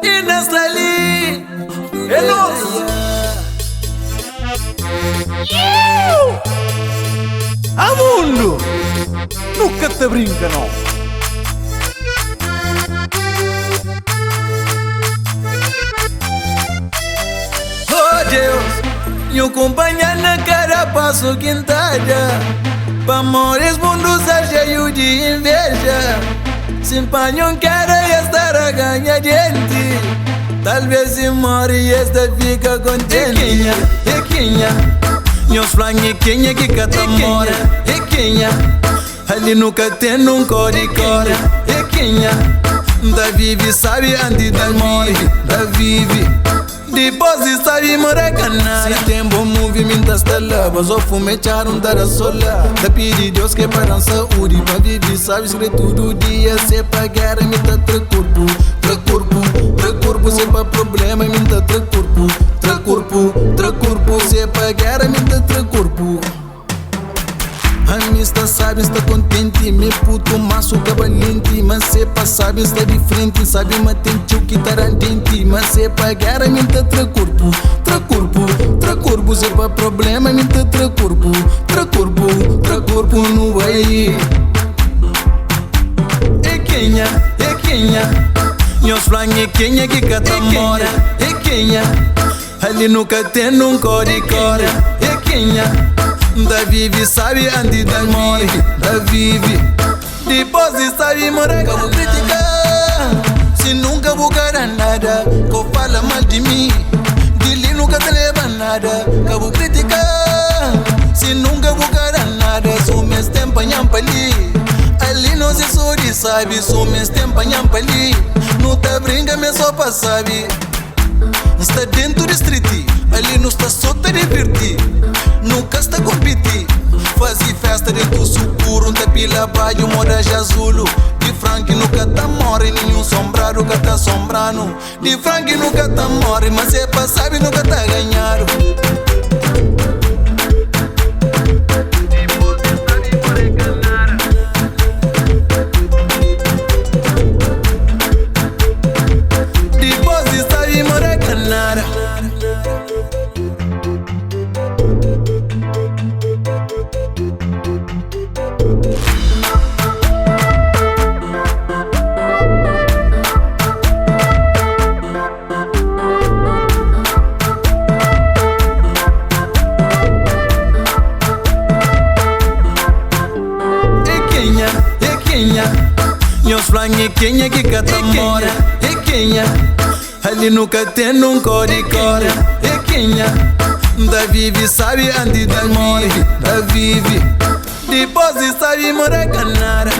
Inastali, é nosso. Amundo, nunca te brinca não. Oh Deus, me acompanha na cara, passo quintalha. Pra amores mundos cheio de inveja. Se empanham cara e estar a ganhar gente. Talvez se morre e esta fica contente. Equinha, meus flanhos equinha que cata mora. Equinha, ali nunca tem um cor-de-cor. Equinha, da vive sabe antes da morre. Da vive depois de sabe morar canara. Se tem bom movimento está lá, mas o fume echar dar a sola. Da pedir Deus que para saúde, pra viver sabe escrever todo dia. Se pagar me dá corpo, corpo, se para problema me dá corpo, se pagar me dá corpo. A mim está sabe, está contente, me puto maço cavalente. Mas se sabe, está de frente, sabe matente o que tá ardente. Mas se pagar a mim tá corpo, se para problema me dá corpo, não vai. Equinha, meus flanhos equinha que cata mora. Equinha, ali nunca tem um cor-de-cor. Equinha, da vive sabe antes da morre. Da vive depois de sabe morar. Como criticar se nunca buscar nada. Que fala mal de mim, dele nunca te leva nada. Como criticar se nunca buscar nada. Sou me estempa nhampali, ali não se sorri sabe. Sou me estempa nhampali, não tá brinca me só pra sabe. Está dentro do street, ali não está só te divertir. Nunca está competir. Fazer festa dentro do sucuro, tá pila baio, moda de azul. De Frank nunca tá morre, nenhum sombrado nunca tá sombrando. De Frank nunca tá morre, mas é pra sabe nunca tá ganhando. Depois de sabe morar canara. Meus flanhos equinha que cata mora. Equinha, ali nunca tem um cor-de-cor. Equinha, da vive sabe antes da morre. Da vive depois de sabe morar canara.